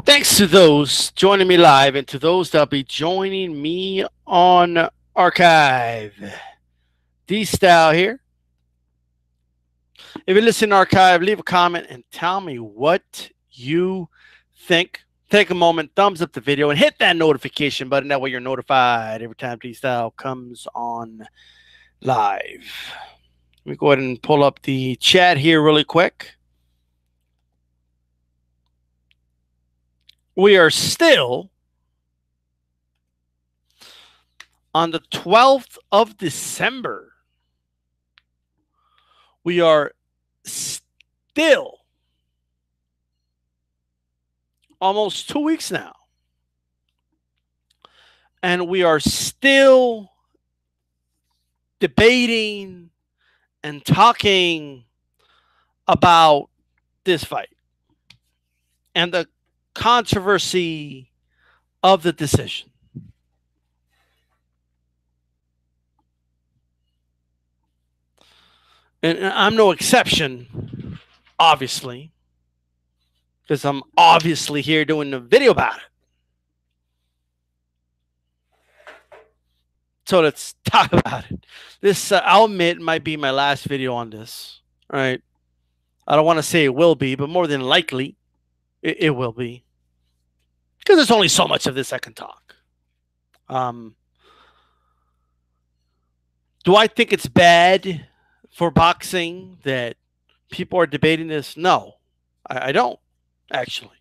Thanks to those joining me live and to those that'll be joining me on archive. D Style here. If you listen to archive, leave a comment and tell me what you think. Take a moment, thumbs up the video, and hit that notification button. That way you're notified every time D Style comes on live. Let me go ahead and pull up the chat here really quick. We are still on the 12th of December. We are still almost 2 weeks now. And we are still debating and talking about this fight and the controversy of the decision. And I'm no exception, obviously, because I'm obviously here doing a video about it. So let's talk about it. This, I'll admit, might be my last video on this. All right. I don't want to say it will be, but more than likely, it will be. Because there's only so much of this I can talk. Do I think it's bad for boxing that people are debating this? No, I don't, actually.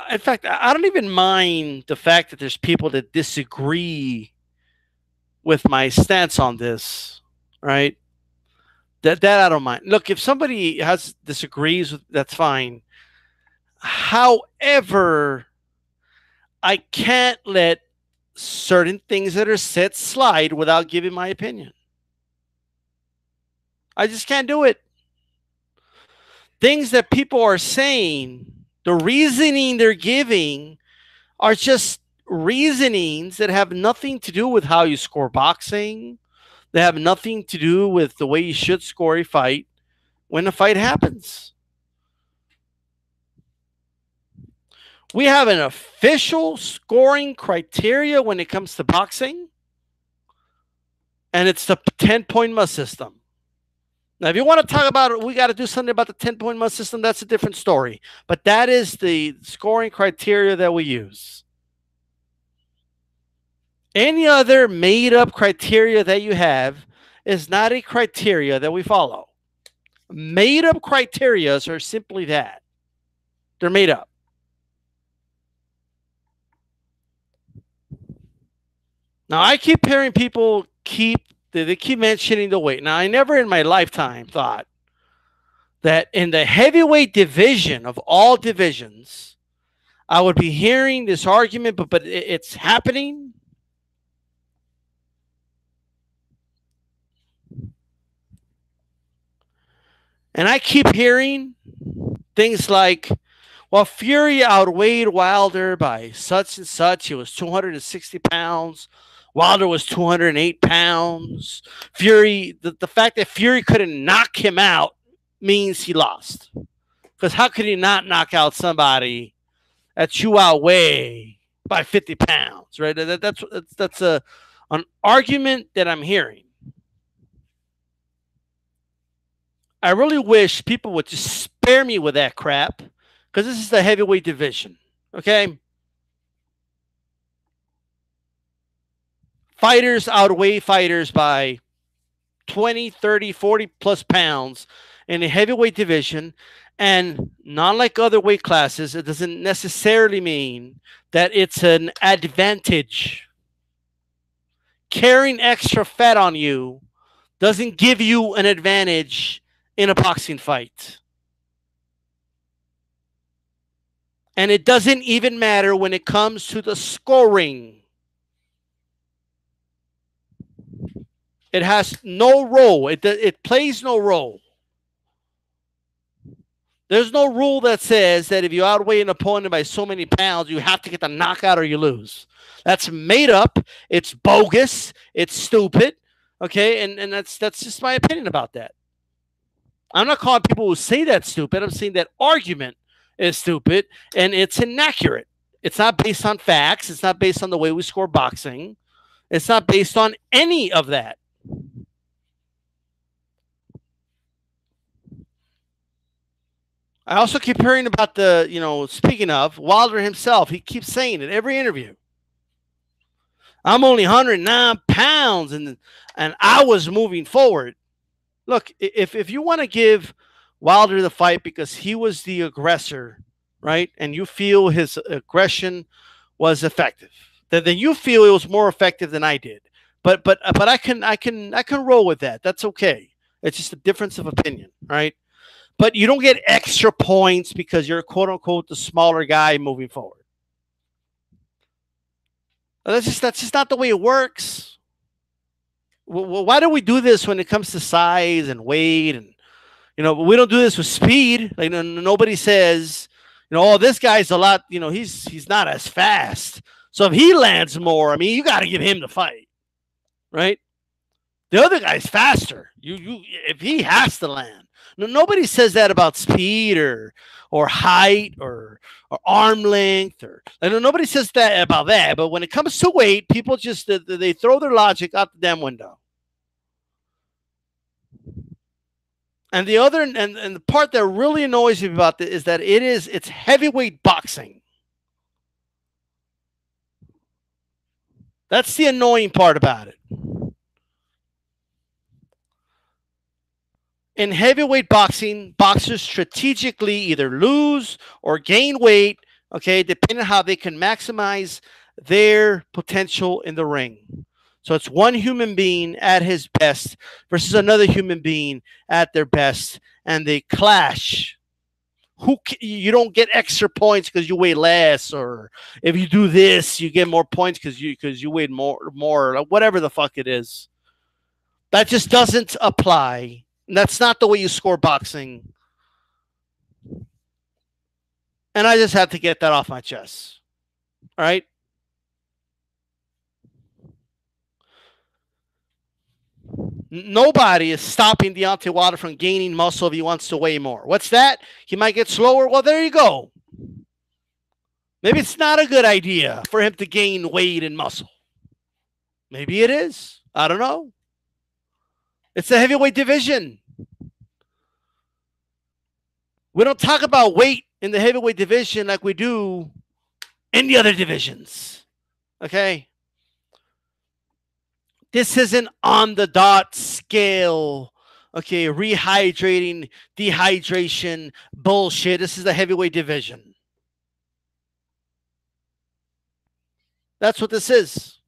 In fact, I don't even mind the fact that there's people that disagree with my stance on this, right? That I don't mind. Look, if somebody disagrees with, that's fine. However, I can't let certain things that are said slide without giving my opinion. I just can't do it. Things that people are saying, the reasoning they're giving are just reasonings that have nothing to do with how you score boxing. They have nothing to do with the way you should score a fight when a fight happens. We have an official scoring criteria when it comes to boxing, and it's the 10-point must system. Now, if you want to talk about it, we got to do something about the 10-point must system. That's a different story. But that is the scoring criteria that we use. Any other made-up criteria that you have is not a criteria that we follow. Made-up criteria are simply that. They're made up. Now, I keep hearing people they keep mentioning the weight. Now, I never in my lifetime thought that in the heavyweight division of all divisions, I would be hearing this argument, but it's happening. And I keep hearing things like, well, Fury outweighed Wilder by such and such. He was 260 pounds. Wilder was 208 pounds. Fury, the fact that Fury couldn't knock him out means he lost. Because how could he not knock out somebody that you outweigh by 50 pounds, right? That's an argument that I'm hearing. I really wish people would just spare me with that crap, because this is the heavyweight division, okay? Fighters outweigh fighters by 20, 30, 40 plus pounds in the heavyweight division. And not like other weight classes, it doesn't necessarily mean that it's an advantage. Carrying extra fat on you doesn't give you an advantage in a boxing fight. And it doesn't even matter when it comes to the scoring. It has no role. It plays no role. There's no rule that says that if you outweigh an opponent by so many pounds, you have to get the knockout or you lose. That's made up. It's bogus. It's stupid. Okay, and that's just my opinion about that. I'm not calling people who say that's stupid. I'm saying that argument is stupid and it's inaccurate. It's not based on facts. It's not based on the way we score boxing. It's not based on any of that. I also keep hearing about speaking of Wilder himself, he keeps saying it every interview. I'm only 109 pounds and I was moving forward. Look, if you want to give Wilder the fight because he was the aggressor, right? And you feel his aggression was effective, then you feel it was more effective than I did. But I can roll with that. That's okay. It's just a difference of opinion, right? But you don't get extra points because you're quote unquote the smaller guy moving forward. That's just not the way it works. Well, why do we do this when it comes to size and weight? And we don't do this with speed. Like nobody says, oh, this guy's a lot. He's not as fast. So if he lands more, I mean, you got to give him the fight, right? The other guy's faster. You if he has to land. Nobody says that about speed or height or arm length nobody says that about that. But when it comes to weight, people just they throw their logic out the damn window. And the other and the part that really annoys me about this is that it's heavyweight boxing. That's the annoying part about it. In heavyweight boxing, boxers strategically either lose or gain weight, okay, depending on how they can maximize their potential in the ring. So it's one human being at his best versus another human being at their best, and they clash. You don't get extra points because you weigh less, or if you do this, you get more points because you weighed more, like whatever the fuck it is. That just doesn't apply. That's not the way you score boxing. And I just had to get that off my chest. All right? Nobody is stopping Deontay Wilder from gaining muscle if he wants to weigh more. What's that? He might get slower. Well, there you go. Maybe it's not a good idea for him to gain weight and muscle. Maybe it is. I don't know. It's the heavyweight division. We don't talk about weight in the heavyweight division like we do in the other divisions. Okay? This isn't on the dot scale. Okay, rehydrating, dehydration, bullshit. This is the heavyweight division. That's what this is.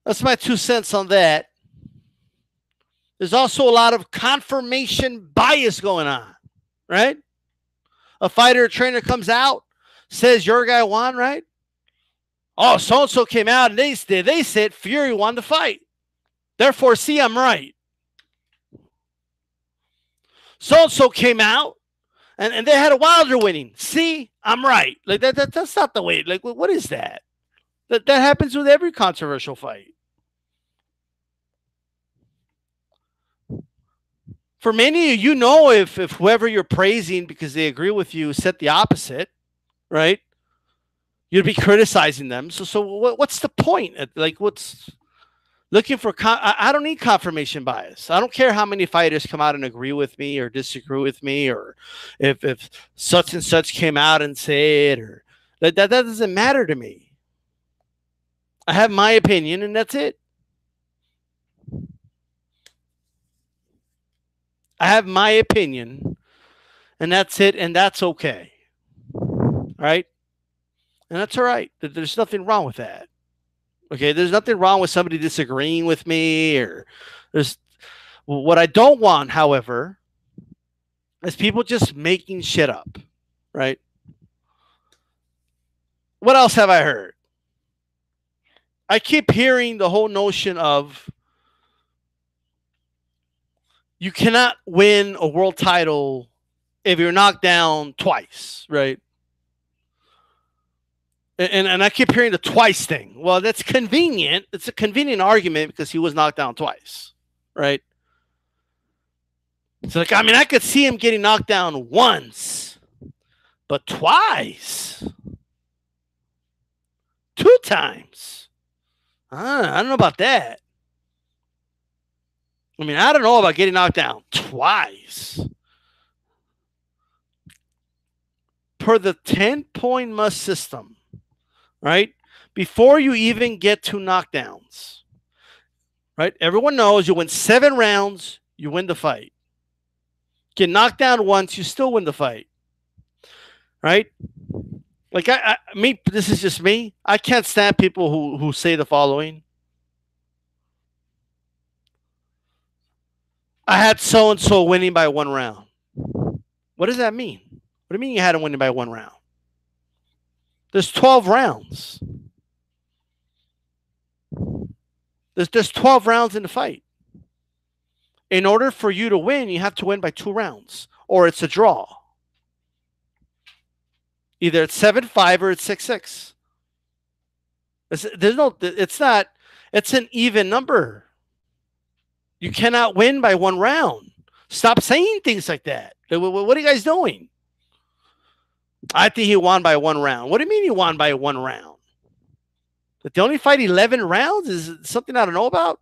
That's my 2 cents on that. There's also a lot of confirmation bias going on, right? A fighter or trainer comes out, says your guy won, right? Oh, so-and-so came out and they said Fury won the fight. Therefore, see, I'm right. So-and-so came out and they had a Wilder winning. See, I'm right. Like that's not the way. Like, what is that? That happens with every controversial fight. For many of you, if whoever you're praising because they agree with you said the opposite, right? You'd be criticizing them. So what's the point? Like, what's looking for? I don't need confirmation bias. I don't care how many fighters come out and agree with me or disagree with me, or if such and such came out and said, or that doesn't matter to me. I have my opinion, and that's it. I have my opinion, and that's it, and that's okay. All right? And that's all right. There's nothing wrong with that. Okay? There's nothing wrong with somebody disagreeing with me, or there's what I don't want, however, is people just making shit up, right? What else have I heard? I keep hearing the whole notion of you cannot win a world title if you're knocked down twice, right? And I keep hearing the twice thing. Well, that's convenient. It's a convenient argument because he was knocked down twice, right? So, like, I mean, I could see him getting knocked down once, but twice, 2 times. I don't know about that. I mean, I don't know about getting knocked down twice. Per the 10-point must system, right? Before you even get to knockdowns, right? Everyone knows you win 7 rounds, you win the fight. Get knocked down once, you still win the fight, right? Like me, this is just me. I can't stand people who say the following: I had so and so winning by 1 round. What does that mean? What do you mean you had him winning by 1 round? There's 12 rounds. There's 12 rounds in the fight. In order for you to win, you have to win by 2 rounds, or it's a draw. Either it's 7-5 or it's 6-6. It's not, it's an even number. You cannot win by 1 round. Stop saying things like that. What are you guys doing? I think he won by 1 round. What do you mean he won by 1 round? That they only fight 11 rounds is something I don't know about?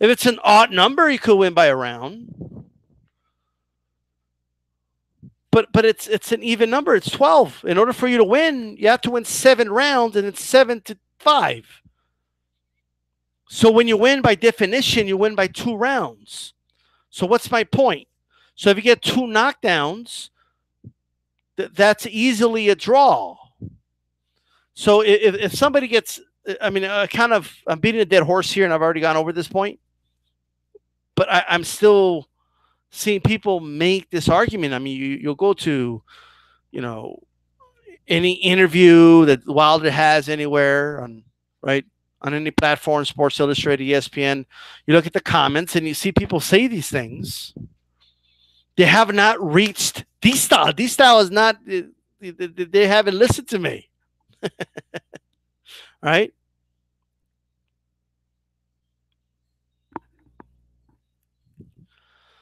If it's an odd number, you could win by a round. But it's an even number. It's 12. In order for you to win, you have to win 7 rounds, and it's 7-5. So when you win, by definition, you win by 2 rounds. So what's my point? So if you get 2 knockdowns, that's easily a draw. So if somebody gets, I mean, I'm beating a dead horse here, and I've already gone over this point, but I'm still seeing people make this argument. I mean, you'll go to, any interview that Wilder has anywhere on any platform, Sports Illustrated, ESPN, you look at the comments and you see people say these things. They have not reached D-Style. D-Style is not, they haven't listened to me. Right?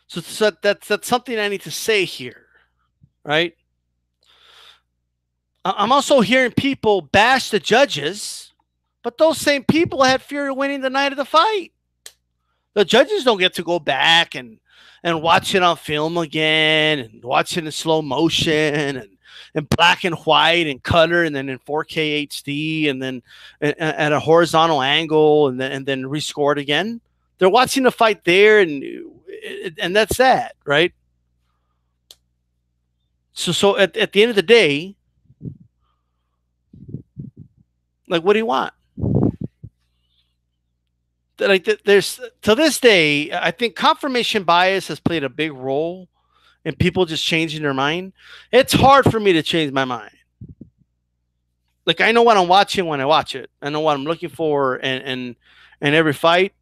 So that's something I need to say here, right? I'm also hearing people bash the judges, but those same people had Fury winning the night of the fight. The judges don't get to go back and watch it on film again, and watch it in slow motion, and black and white and color, and then in 4K HD, and then at a horizontal angle, and then rescore it again. They're watching the fight there, and that's that, right? So at the end of the day, like, what do you want? Like, there's, to this day, I think confirmation bias has played a big role in people just changing their mind. It's hard for me to change my mind. Like, I know what I'm watching when I watch it. I know what I'm looking for in every fight.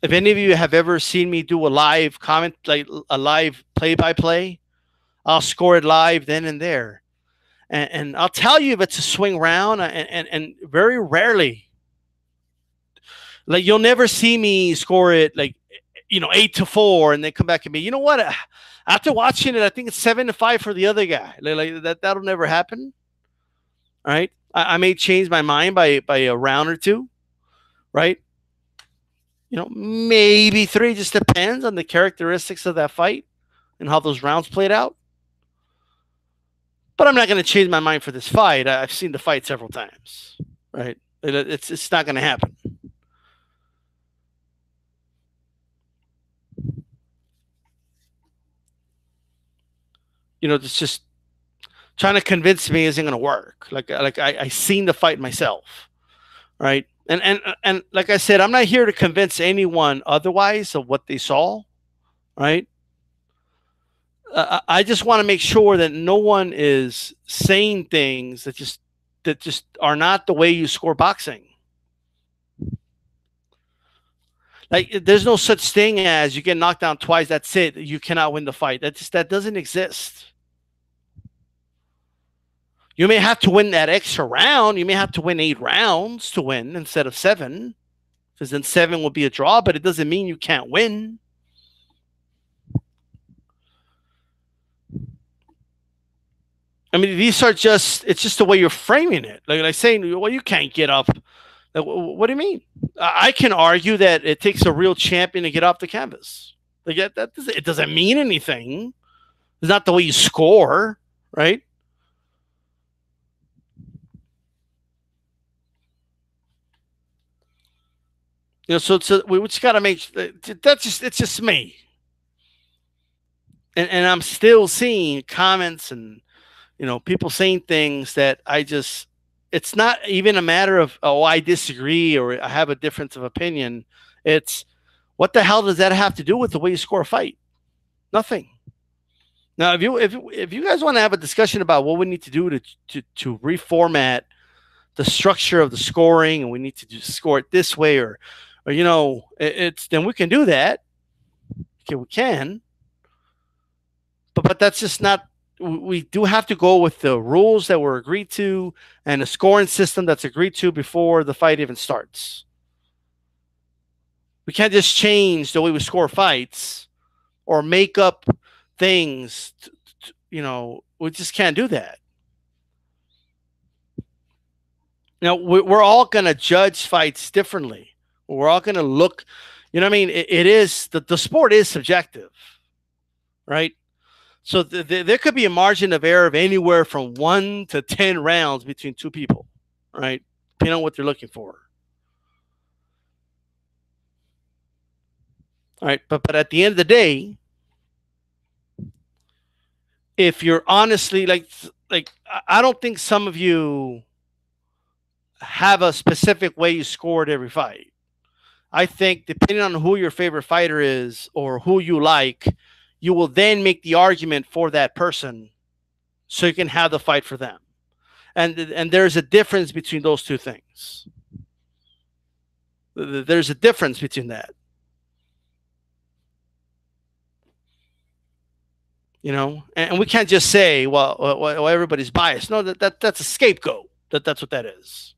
If any of you have ever seen me do a live comment, like a live play-by-play, I'll score it live then and there. And I'll tell you if it's a swing round, and very rarely, like, you'll never see me score it like, 8-4, and then come back and be, you know what? After watching it, I think it's 7-5 for the other guy. Like that'll never happen. All right. I may change my mind by a round or 2, right? Maybe 3, just depends on the characteristics of that fight and how those rounds played out. But I'm not going to change my mind for this fight. I've seen the fight several times, right? It's not going to happen. It's just trying to convince me isn't going to work. Like I seen the fight myself, right? And like I said, I'm not here to convince anyone otherwise of what they saw, right? I just want to make sure that no one is saying things that just are not the way you score boxing. Like, there's no such thing as you get knocked down twice, that's it, you cannot win the fight. That doesn't exist. You may have to win that extra round. You may have to win 8 rounds to win instead of 7, because then 7 will be a draw, but it doesn't mean you can't win. I mean, these are just, it's just the way you're framing it. Like saying, well, you can't get up. What do you mean? I can argue that it takes a real champion to get off the canvas. Like it doesn't mean anything. It's not the way you score, right? You know, so we just got to make that's just, it's just me, and I'm still seeing comments and people saying things that I just, it's not even a matter of, oh, I disagree or I have a difference of opinion. It's, what the hell does that have to do with the way you score a fight? Nothing. Now, if you guys want to have a discussion about what we need to do to reformat the structure of the scoring, and we need to just score it this way, or it's, then we can do that. Okay, we can, but that's just not. We do have to go with the rules that were agreed to and the scoring system that's agreed to before the fight even starts. We can't just change the way we score fights or make up things. We just can't do that. Now, we're all going to judge fights differently. We're all going to look, what I mean? It is, the sport is subjective, right? So there could be a margin of error of anywhere from 1 to 10 rounds between two people, right? Depending on what they're looking for. All right, but at the end of the day, if you're honestly like I don't think some of you have a specific way you scored every fight. I think depending on who your favorite fighter is or who you like, you will then make the argument for that person so you can have the fight for them. And there's a difference between those two things. There's a difference between that. And we can't just say, well, everybody's biased. No, that's a scapegoat. That's what that is.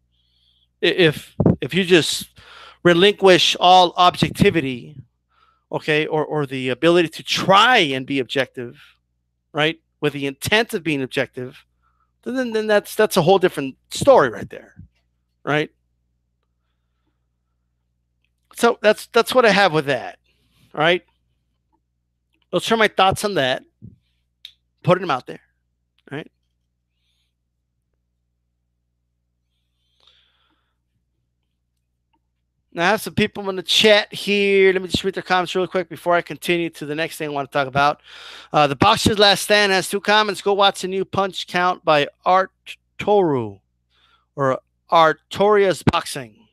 If you just relinquish all objectivity, okay, or the ability to try and be objective, right, with the intent of being objective, then that's a whole different story right there, right? So that's what I have with that. All right, let's share my thoughts on that. Putting them out there, right? Now I have some people in the chat here. Let me just read their comments real quick before I continue to the next thing I want to talk about. The Boxer's Last Stand has 2 comments. Go watch the new Punch Count by Art Toru or Artorias Boxing.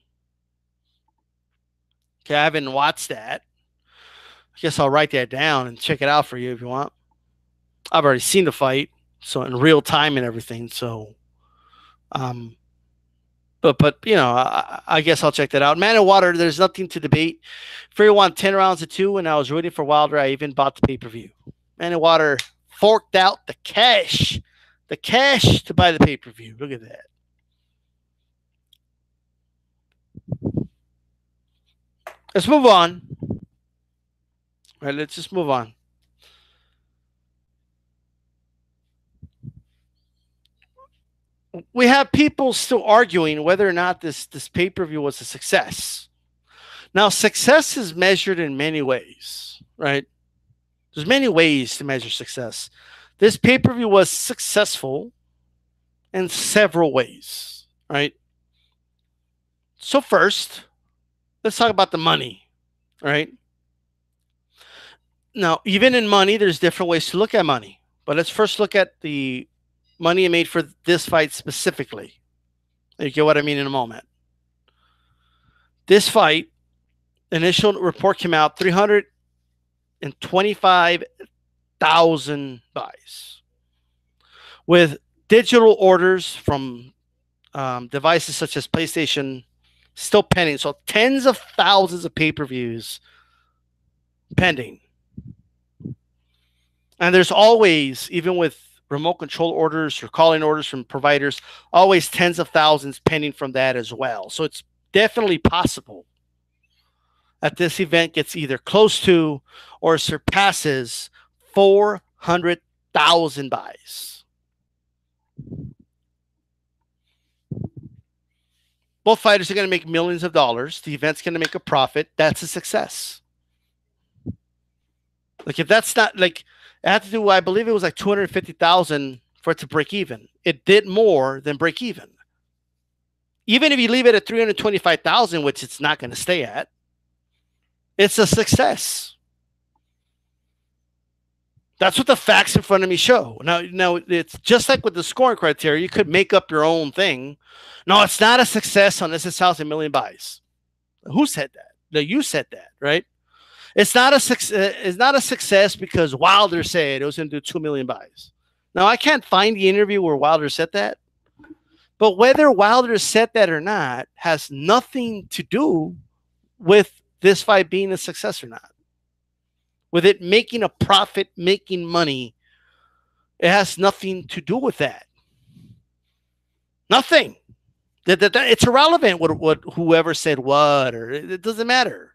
Okay, I haven't watched that. I guess I'll write that down and check it out for you if you want. I've already seen the fight, so in real time and everything. So, but I guess I'll check that out. Man and Water, there's nothing to debate. Fury won 10 rounds to 2, and I was rooting for Wilder. I even bought the pay-per-view. Man and Water forked out the cash to buy the pay-per-view. Look at that. Let's move on. All right, let's just move on. We have people still arguing whether or not this pay-per-view was a success. Now, success is measured in many ways, right? There's many ways to measure success. This pay-per-view was successful in several ways, right? So first, let's talk about the money, right? Now, even in money, there's different ways to look at money. But let's first look at the money made for this fight specifically. You get what I mean in a moment. This fight, initial report came out 325,000 buys. With digital orders from devices such as PlayStation still pending. So tens of thousands of pay-per-views pending. And there's always, even with remote control orders or calling orders from providers, always tens of thousands pending from that as well. So it's definitely possible that this event gets either close to or surpasses 400,000 buys. Both fighters are going to make millions of dollars. The event's going to make a profit. That's a success. Like if that's not like it had to do, I believe it was like 250,000 for it to break even. It did more than break even. Even if you leave it at 325,000, which it's not going to stay at, it's a success. That's what the facts in front of me show. Now it's just like with the scoring criteria. You could make up your own thing. No, it's not a success unless it sells a million buys. Who said that? No, you said that, right? It's not a success because Wilder said it was going to do 2 million buys. Now I can't find the interview where Wilder said that, but whether Wilder said that or not has nothing to do with this fight being a success or not. With it making a profit, making money, it has nothing to do with that. Nothing. It's irrelevant what whoever said what, or it doesn't matter.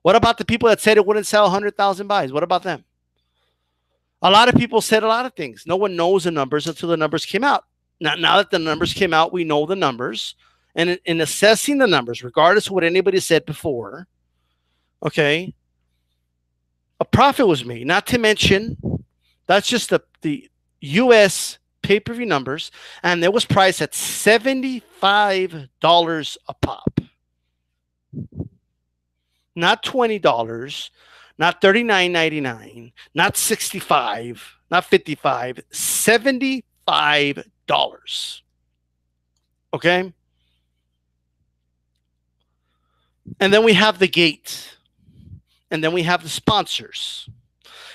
What about the people that said it wouldn't sell 100,000 buys? What about them? A lot of people said a lot of things. No one knows the numbers until the numbers came out. Now that the numbers came out, we know the numbers. And in assessing the numbers, regardless of what anybody said before, okay, a profit was made. Not to mention, that's just the U.S. pay-per-view numbers, and it was priced at $75 a pop. Not $20, not $39.99, not $65, not $55, $75. Okay? And then we have the gate. And then we have the sponsors.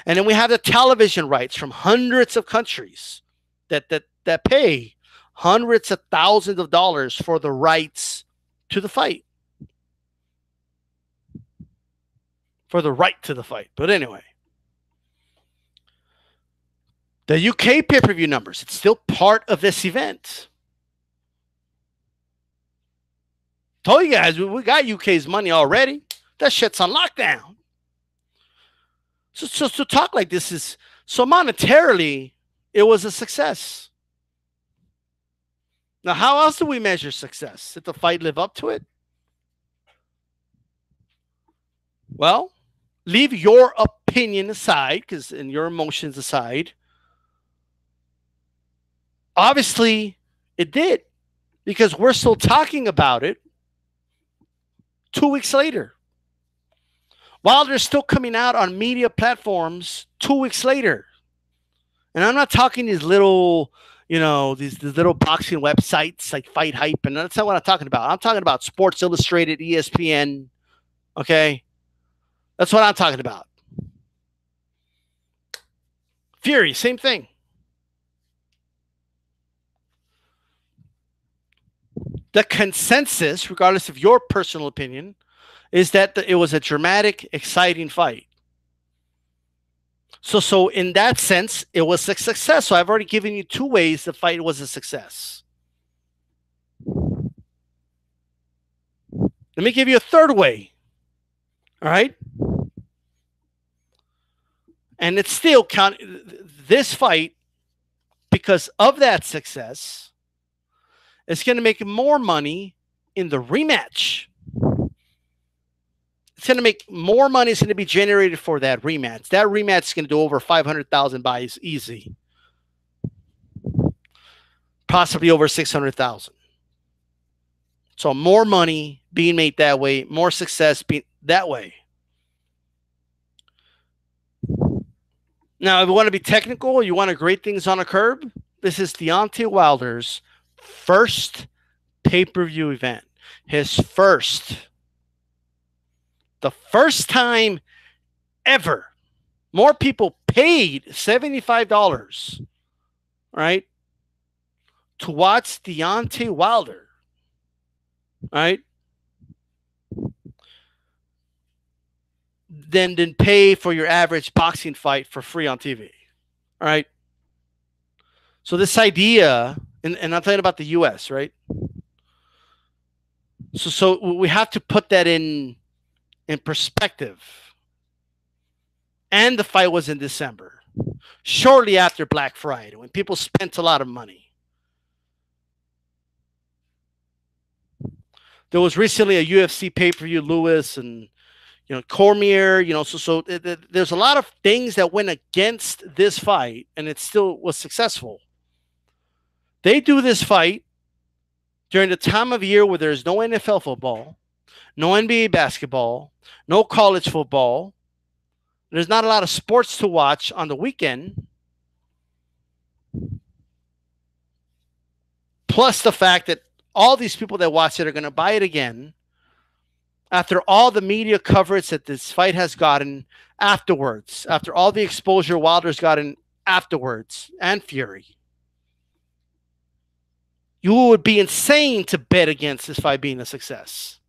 And then we have the television rights from hundreds of countries that pay hundreds of thousands of dollars for the rights to the fight. For the right to the fight. But anyway. The UK pay-per-view numbers, it's still part of this event. Told you guys, we got UK's money already. That shit's on lockdown. So talk like this is, so monetarily, it was a success. Now, how else do we measure success? Did the fight live up to it? Well, leave your opinion aside, and your emotions aside. Obviously, it did, because we're still talking about it 2 weeks later. Wilder's still coming out on media platforms 2 weeks later. And I'm not talking these little, these little boxing websites like Fight Hype, and that's not what I'm talking about. I'm talking about Sports Illustrated, ESPN, okay? That's what I'm talking about. Fury, same thing. The consensus, regardless of your personal opinion, is that it was a dramatic, exciting fight. So in that sense, it was a success. So I've already given you 2 ways the fight was a success. Let me give you a 3rd way. All right? And it's still this fight, because of that success, it's going to make more money in the rematch. It's going to make more money. It's going to be generated for that rematch. That rematch is going to do over 500,000 buys easy. Possibly over 600,000. So more money being made that way, more success being that way. Now, if you want to be technical, you want to grade things on a curb, this is Deontay Wilder's first pay-per-view event. His first. The first time ever. More people paid $75, right, to watch Deontay Wilder, right, than pay for your average boxing fight for free on TV, all right? So this idea, and I'm talking about the U.S., right? So we have to put that in perspective. And the fight was in December, shortly after Black Friday, when people spent a lot of money. There was recently a UFC pay-per-view, Lewis and Cormier. There's a lot of things that went against this fight, and it still was successful. They do this fight during the time of year where there's no NFL football, no NBA basketball, no college football. There's not a lot of sports to watch on the weekend. Plus the fact that all these people that watch it are going to buy it again after all the media coverage that this fight has gotten afterwards, after all the exposure Wilder's gotten afterwards, and Fury. You would be insane to bet against this fight being a success.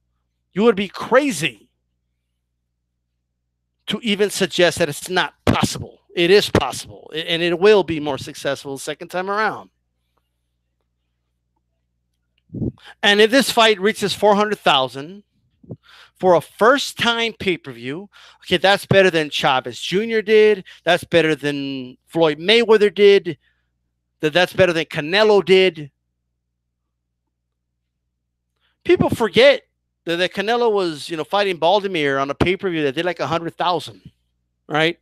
You would be crazy to even suggest that it's not possible. It is possible, and it will be more successful the second time around. And if this fight reaches 400,000 for a first-time pay-per-view, okay, that's better than Chavez Jr. did. That's better than Floyd Mayweather did. That's better than Canelo did. People forget that Canelo was, fighting Baltimore on a pay-per-view that did like 100,000, right?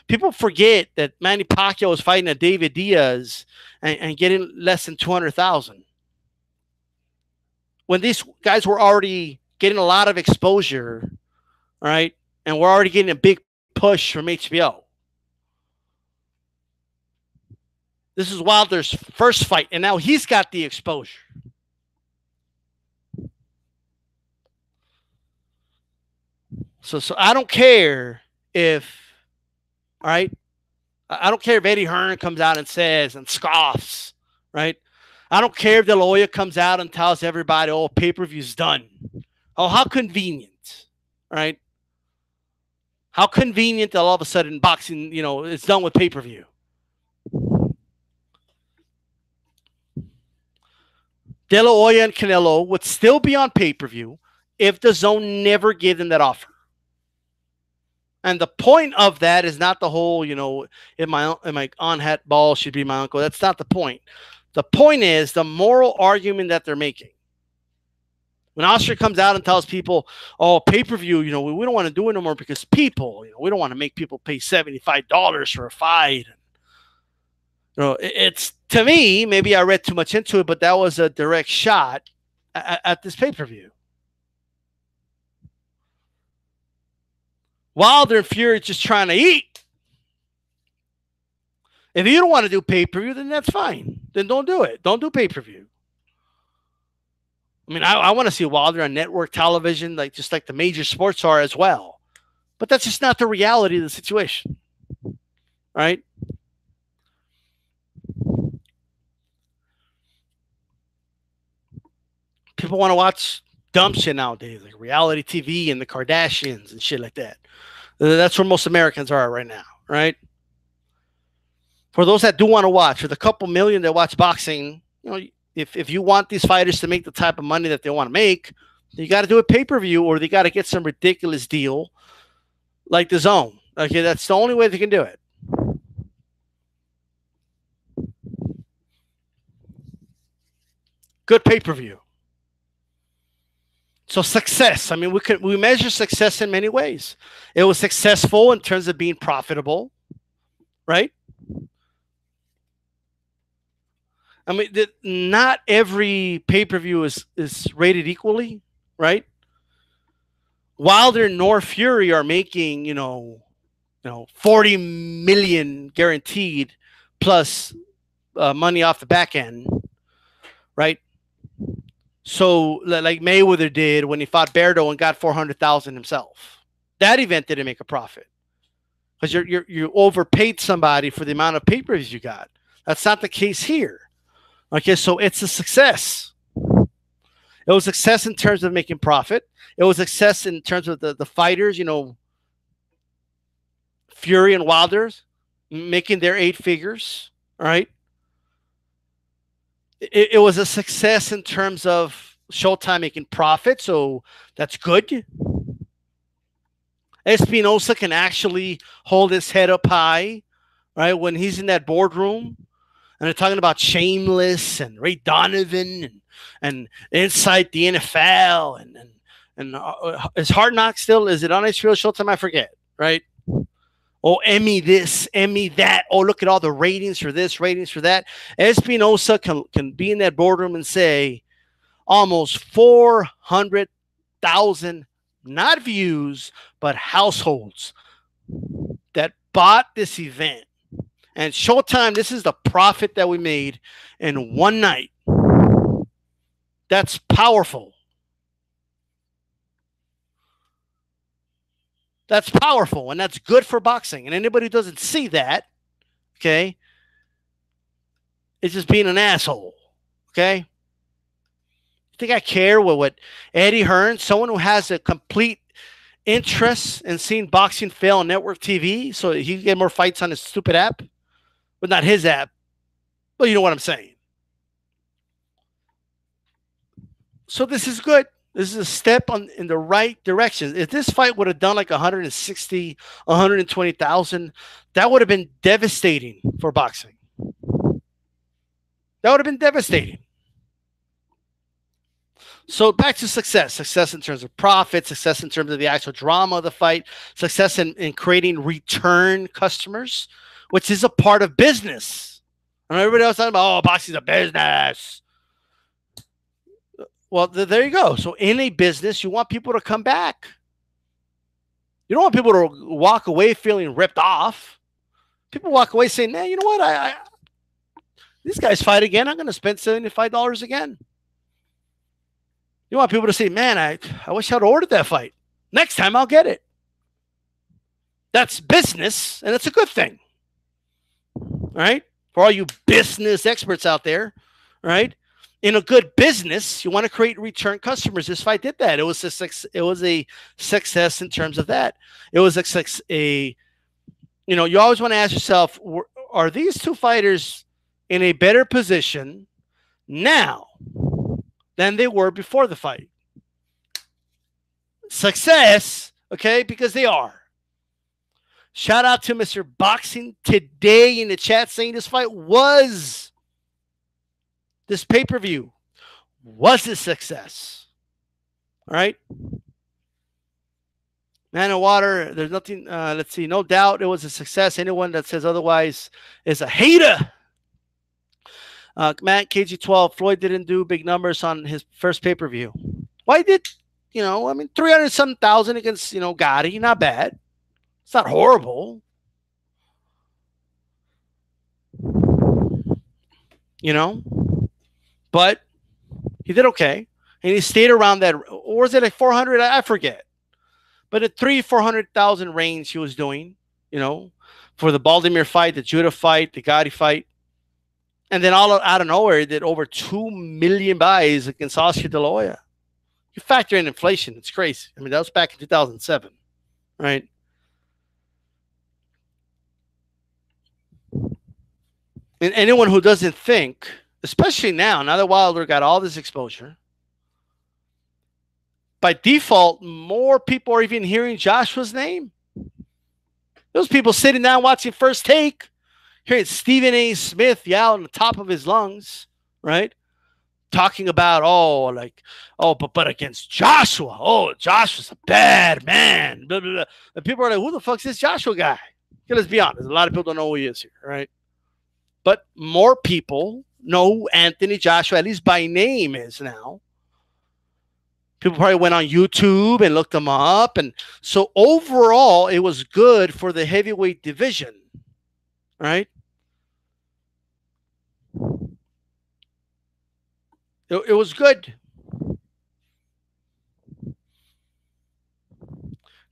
People forget that Manny Pacquiao was fighting a David Diaz and getting less than 200,000. When these guys were already getting a lot of exposure, right? And we're already getting a big push from HBO. This is Wilder's first fight, and now he's got the exposure. So I don't care if, all right, I don't care if Eddie Hearn comes out and says and scoffs, right? I don't care if De La Hoya comes out and tells everybody, oh, pay-per-view's done. Oh, how convenient, right? How convenient that all of a sudden boxing, it's done with pay-per-view. De La Hoya and Canelo would still be on pay-per-view if the zone never gave them that offer. And the point of that is not the whole, if my aunt had balls, she'd be my uncle. That's not the point. The point is the moral argument that they're making. When Austria comes out and tells people, oh, pay-per-view, we don't want to do it no more because people, we don't want to make people pay $75 for a fight. It's, to me, maybe I read too much into it, but that was a direct shot at this pay-per-view. Wilder and Fury just trying to eat. If you don't want to do pay-per-view, then that's fine. Then don't do it. Don't do pay-per-view. I mean, I want to see Wilder on network television, just like the major sports are as well. But that's just not the reality of the situation. Right? People want to watch dumb shit nowadays, like reality TV and the Kardashians and shit like that. That's where most Americans are right now, right? For those that do want to watch, for the couple million that watch boxing, if you want these fighters to make the type of money that they want to make, you got to do a pay-per-view, or they got to get some ridiculous deal like the Zone. Okay, that's the only way they can do it. Good pay-per-view. So success. I mean, we measure success in many ways. It was successful in terms of being profitable, right? I mean, not every pay-per-view is rated equally, right? Wilder nor Fury are making, 40 million guaranteed plus money off the back end, right? So, like Mayweather did when he fought Berto and got 400,000 himself. That event didn't make a profit because you overpaid somebody for the amount of pay-per-views you got. That's not the case here. Okay, so it's a success. It was a success in terms of making profit. It was a success in terms of the fighters, Fury and Wilder's making their 8 figures, all right? It was a success in terms of Showtime making profit, so that's good. Espinosa can actually hold his head up high, right? When he's in that boardroom and they're talking about Shameless and Ray Donovan and and Inside the NFL, and is Hard Knocks still? Is it on HBO Showtime? I forget. Right? Oh, Emmy this, Emmy that. Oh, look at all the ratings for this, ratings for that. Espinosa can be in that boardroom and say almost 400,000 not views, but households that bought this event. And Showtime, this is the profit that we made in one night. That's powerful. That's powerful, and that's good for boxing. And anybody who doesn't see that, okay, is just being an asshole, okay? You think I care what Eddie Hearn, someone who has a complete interest in seeing boxing fail on network TV so he can get more fights on his stupid app? But not his app. But you know what I'm saying. So this is good. This is a step in the right direction. If this fight would have done like 160, 120,000, that would have been devastating for boxing. That would have been devastating. So back to success. Success in terms of profit, success in terms of the actual drama of the fight, success in creating return customers, which is a part of business. And everybody else talking about, oh, boxing's a business. Well, there you go. So in a business, you want people to come back. You don't want people to walk away feeling ripped off. People walk away saying, man, you know what? These guys fight again. I'm going to spend $75 again. You want people to say, man, I wish I'd ordered that fight. Next time I'll get it. That's business, and it's a good thing. All right? For all you business experts out there, right? In a good business, you want to create return customers. This fight did that. It was a success in terms of that. It was you always want to ask yourself, are these two fighters in a better position now than they were before the fight? Success, okay, because they are. Shout out to Mr. Boxing Today in the chat saying this pay-per-view was a success. All right. Man of Water, there's nothing, let's see, no doubt it was a success. Anyone that says otherwise is a hater. Matt, KG12, Floyd didn't do big numbers on his first pay-per-view. Why did, 300-something thousand against, Gotti, not bad. It's not horrible. But he did okay. And he stayed around that, or was it like 400? I forget. But at 400,000 range he was doing, for the Baltimore fight, the Judah fight, the Gotti fight. And then all out of nowhere, he did over 2 million buys against Oscar De La Hoya. You factor in inflation, it's crazy. I mean, that was back in 2007, right? And anyone who doesn't think, especially now that Wilder got all this exposure, by default, more people are even hearing Joshua's name. Those people sitting down watching First Take, hearing Stephen A. Smith yell on the top of his lungs, right? Talking about, but against Joshua, Joshua's a bad man. Blah, blah, blah. And people are like, who the fuck's this Joshua guy? Okay, let's be honest. A lot of people don't know who he is here, right? But more people know who Anthony Joshua, at least by name, is now. People probably went on YouTube and looked him up. And so overall, it was good for the heavyweight division, right? It was good.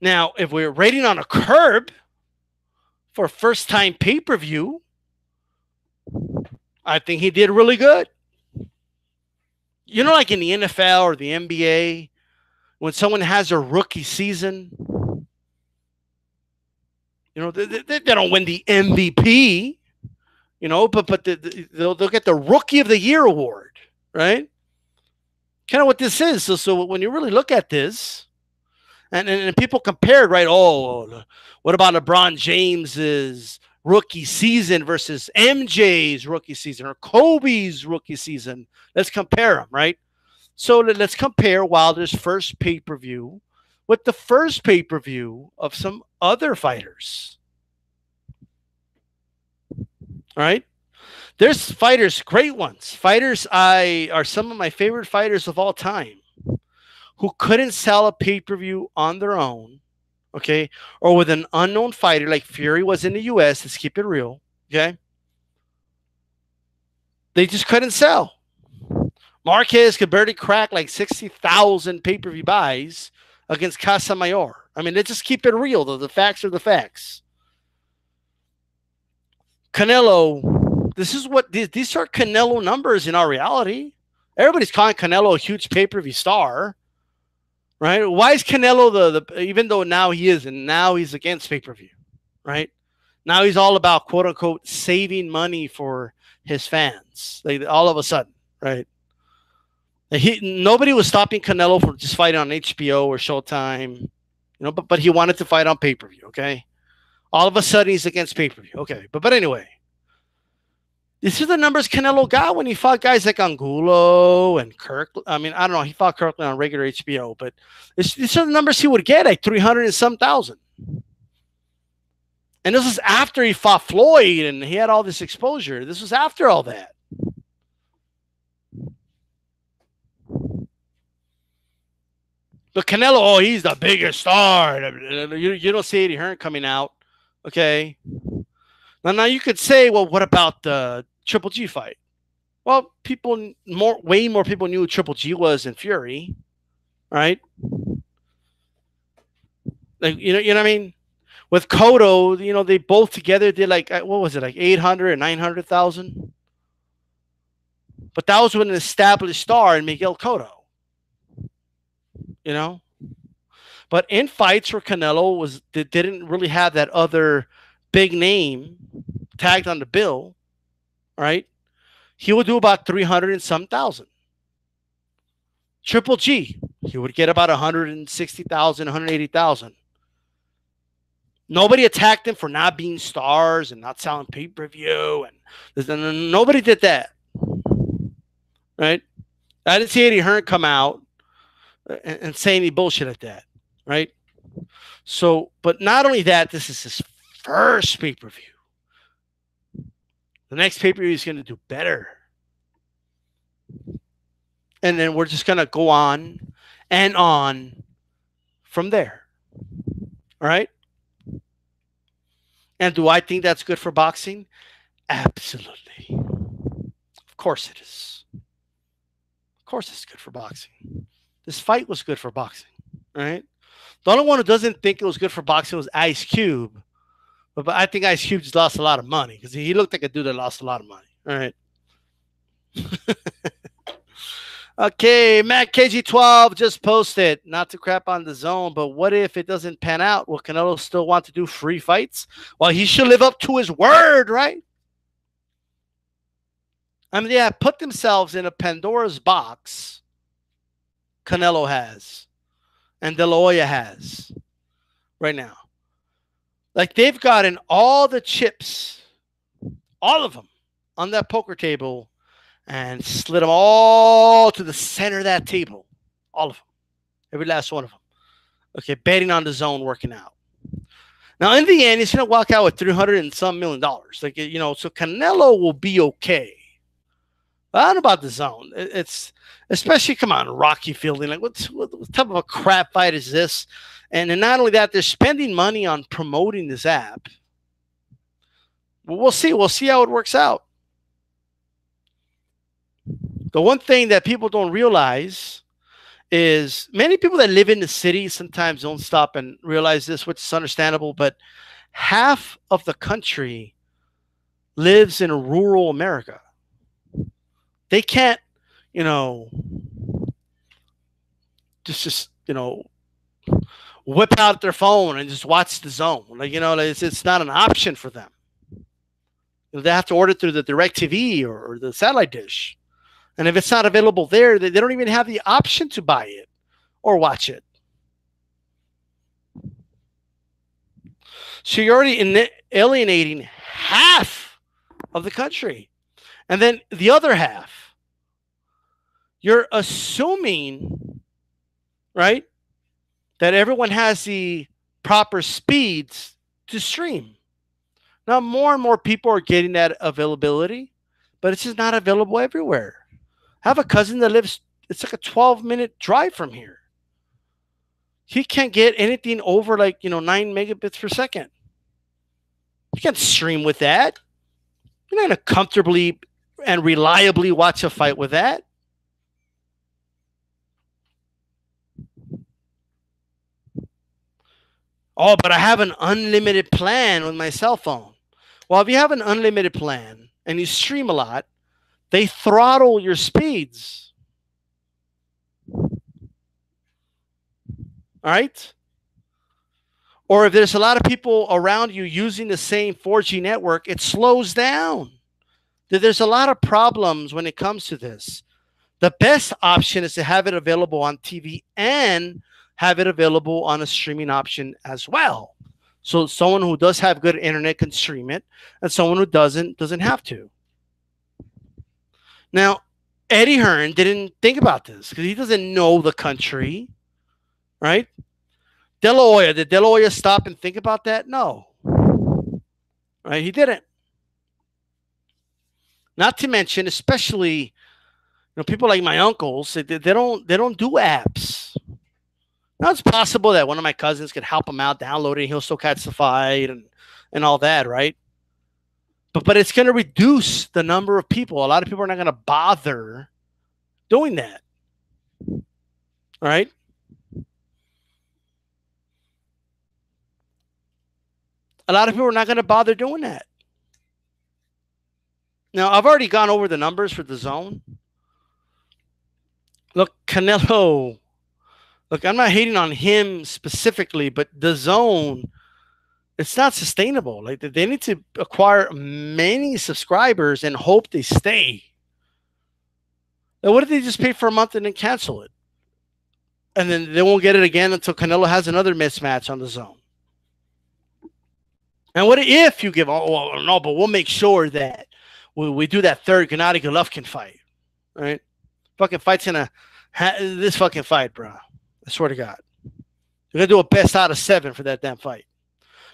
Now, if we're rating on a curb for first-time pay-per-view, I think he did really good. Like in the NFL or the NBA, when someone has a rookie season, they don't win the MVP, but they'll get the Rookie of the Year award, right? Kind of what this is. So when you really look at this, and people compared, right? Oh, what about LeBron James's rookie season versus MJ's rookie season or Kobe's rookie season. Let's compare them, right? So let's compare Wilder's first pay-per-view with the first pay-per-view of some other fighters. All right? There's fighters, great ones. Fighters are some of my favorite fighters of all time who couldn't sell a pay-per-view on their own, okay? Or with an unknown fighter like Fury was in the US, let's keep it real, okay? They just couldn't sell. Marquez could barely crack like 60,000 pay-per-view buys against Casamayor. I mean, let's just keep it real, though. The facts are the facts. Canelo, these are Canelo numbers in our reality. Everybody's calling Canelo a huge pay-per-view star, right? Why is Canelo even though now he isn't, now he's against pay-per-view, right? Now he's all about, quote unquote, saving money for his fans. Like all of a sudden, right? Nobody was stopping Canelo from just fighting on HBO or Showtime, but he wanted to fight on pay-per-view, okay? All of a sudden he's against pay-per-view, okay? But anyway, these are the numbers Canelo got when he fought guys like Angulo and Kirk. I mean, I don't know. He fought Kirkland on regular HBO, but these are the numbers he would get, like 300 and some thousand. And this was after he fought Floyd and he had all this exposure. This was after all that. But Canelo, he's the biggest star. You don't see Eddie Hearn coming out, okay? Now you could say, well, what about the Triple G fight? Well, way more people knew who Triple G was than Fury, right? Like you know what I mean? With Cotto, they both together did like, what was it, like 800 and 900,000? But that was with an established star in Miguel Cotto. But in fights where Canelo didn't really have that other big name tagged on the bill, right? He would do about 300 and some thousand. Triple G, he would get about 160,000, 180,000. Nobody attacked him for not being stars and not selling pay-per-view, and nobody did that, right? I didn't see Eddie Hearn come out and say any bullshit like that, right? So, but not only that, this is his first pay-per-view. The next pay-per-view is going to do better. And then we're just going to go on and on from there. All right? And do I think that's good for boxing? Absolutely. Of course it is. Of course it's good for boxing. This fight was good for boxing, right? The only one who doesn't think it was good for boxing was Ice Cube. But I think Ice Cube just lost a lot of money because he looked like a dude that lost a lot of money. All right. Okay, Matt KG12 just posted, not to crap on the zone, but what if it doesn't pan out? Will Canelo still want to do free fights? Well, he should live up to his word, right? I mean, yeah, put themselves in a Pandora's box. Canelo has and De La Hoya has right now. Like they've gotten all the chips, all of them, on that poker table and slid them all to the center of that table. All of them. Every last one of them. Okay, betting on the zone working out. Now, in the end, he's going to walk out with $300 and some million. Like, so Canelo will be okay. But I don't know about the zone. It's especially, come on, Rocky Fielding. Like, what type of a crap fight is this? And not only that, they're spending money on promoting this app. But we'll see. We'll see how it works out. The one thing that people don't realize is many people that live in the city sometimes don't stop and realize this, which is understandable, but half of the country lives in rural America. They can't, just whip out their phone and just watch the zone. Like, it's not an option for them. They have to order through the DirecTV or the satellite dish. And if it's not available there, they don't even have the option to buy it or watch it. So you're already alienating half of the country. And then the other half, you're assuming, right, that everyone has the proper speeds to stream. Now, more and more people are getting that availability, but it's just not available everywhere. I have a cousin that lives, it's like a 12-minute drive from here. He can't get anything over 9 megabits per second. You can't stream with that. You're not going to comfortably and reliably watch a fight with that. Oh, but I have an unlimited plan with my cell phone. Well, if you have an unlimited plan and you stream a lot, they throttle your speeds. All right? Or if there's a lot of people around you using the same 4G network, it slows down. There's a lot of problems when it comes to this. The best option is to have it available on TV and have it available on a streaming option as well. So someone who does have good internet can stream it, and someone who doesn't have to. Now, Eddie Hearn didn't think about this because he doesn't know the country, right? De La Hoya, did De La Hoya stop and think about that? No. Right? He didn't. Not to mention, especially, people like my uncles, they don't do apps. Now it's possible that one of my cousins could help him out, download it, and he'll still catch the fight and all that, right? But it's going to reduce the number of people. A lot of people are not going to bother doing that. All right? A lot of people are not going to bother doing that. Now, I've already gone over the numbers for DAZN. Look, Canelo. Look, I'm not hating on him specifically, but DAZN, it's not sustainable. Like, they need to acquire many subscribers and hope they stay. Now, what if they just pay for a month and then cancel it? And then they won't get it again until Canelo has another mismatch on DAZN. And what if you give, well, no, but we'll make sure that we do that third Gennady Golovkin fight, right? Fucking fight's gonna, this fucking fight, bro. I swear to God. You're going to do a best out of 7 for that damn fight.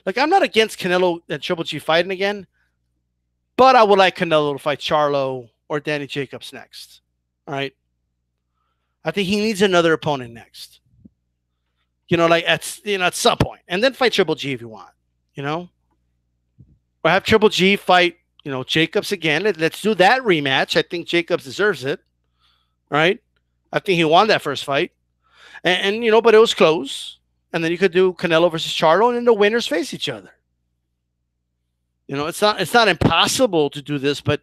Like, I'm not against Canelo and Triple G fighting again, but I would like Canelo to fight Charlo or Danny Jacobs next. All right? I think he needs another opponent next. At some point. And then fight Triple G if you want, Or have Triple G fight, Jacobs again. Let's do that rematch. I think Jacobs deserves it. All right? I think he won that first fight. And but it was close. And then you could do Canelo versus Charlo, and then the winners face each other. It's not impossible to do this, but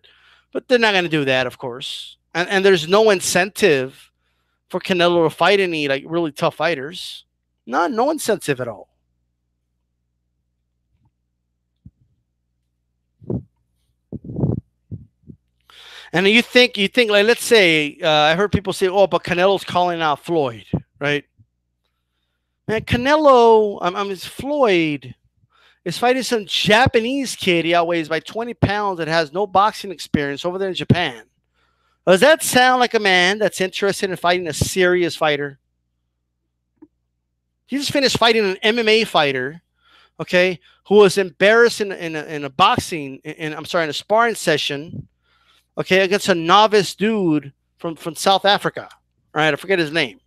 they're not going to do that, of course. And there's no incentive for Canelo to fight any really tough fighters. No incentive at all. And you think like, let's say, I heard people say, oh, but Canelo's calling out Floyd, right? Man, Canelo, Floyd is fighting some Japanese kid he outweighs by 20 pounds that has no boxing experience over there in Japan. Does that sound like a man that's interested in fighting a serious fighter? He just finished fighting an MMA fighter, okay, who was embarrassed in a sparring session, okay, against a novice dude from South Africa. All right, I forget his name.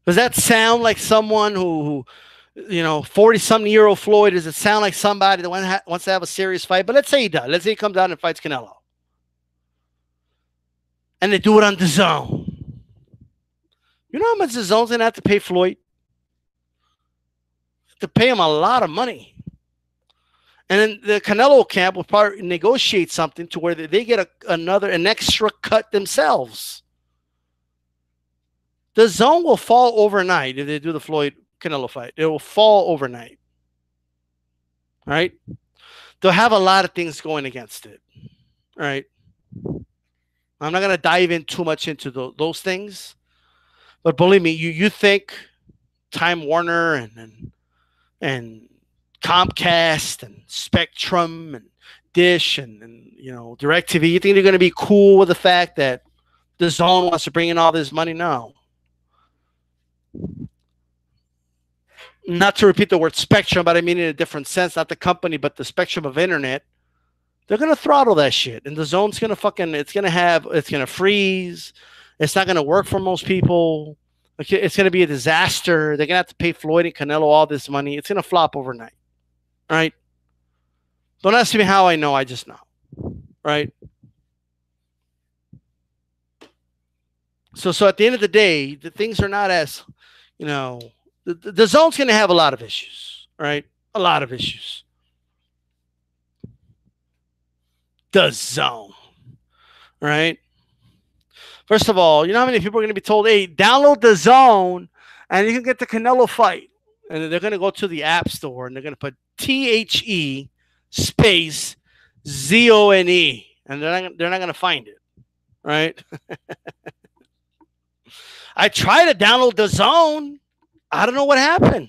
Does that sound like someone who 40-something-year-old Floyd, does it sound like somebody that wants to have a serious fight? But let's say he does. Let's say he comes out and fights Canelo. And they do it on DAZN. You know how much DAZN's going to have to pay Floyd? To pay him a lot of money. And then the Canelo camp will probably negotiate something to where they get an extra cut themselves. DAZN will fall overnight if they do the Floyd-Canelo fight. It will fall overnight. All right? They'll have a lot of things going against it. All right? I'm not going to dive in too much into those things. But believe me, you think Time Warner and Comcast and Spectrum and Dish and DirecTV. You think they're going to be cool with the fact that the Zone wants to bring in all this money? No. Not to repeat the word spectrum, but I mean in a different sense, not the company, but the spectrum of internet. They're going to throttle that shit. And the Zone's going to it's going to freeze. It's not going to work for most people. It's going to be a disaster. They're going to have to pay Floyd and Canelo all this money. It's going to flop overnight. Right? Don't ask me how I know. I just know. Right? So at the end of the day, the things are not as, the Zone's going to have a lot of issues. Right? A lot of issues. The Zone. Right? First of all, you know how many people are going to be told, hey, download the Zone and you can get the Canelo fight. And they're going to go to the App Store and they're going to put THE space ZONE. And they're not going to find it. Right? I tried to download the Zone. I don't know what happened.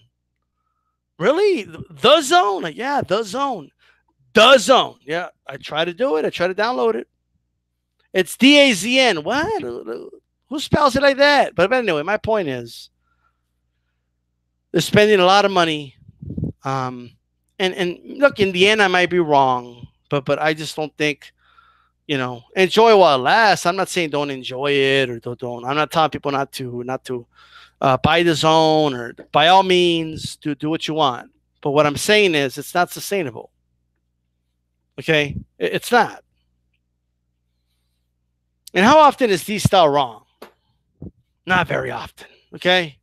Really? The Zone? Yeah, the Zone. The Zone. Yeah, I tried to do it. I tried to download it. It's DAZN. What? Who spells it like that? But anyway, my point is they're spending a lot of money. And look, in the end, I might be wrong, but I just don't think, enjoy while it lasts. I'm not saying don't enjoy it or don't. I'm not telling people not to buy the Zone or by all means do what you want. But what I'm saying is it's not sustainable. Okay, it's not. And how often is D-Style wrong? Not very often. Okay.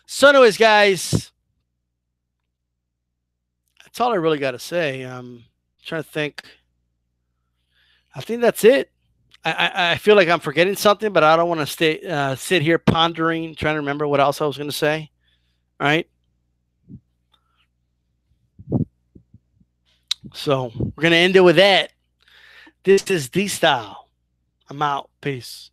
So anyways, guys, that's all I really got to say. I'm trying to think. I think that's it. I feel like I'm forgetting something, but I don't want to sit here pondering, trying to remember what else I was going to say. All right. So we're going to end it with that. This is D-Style. I'm out. Peace.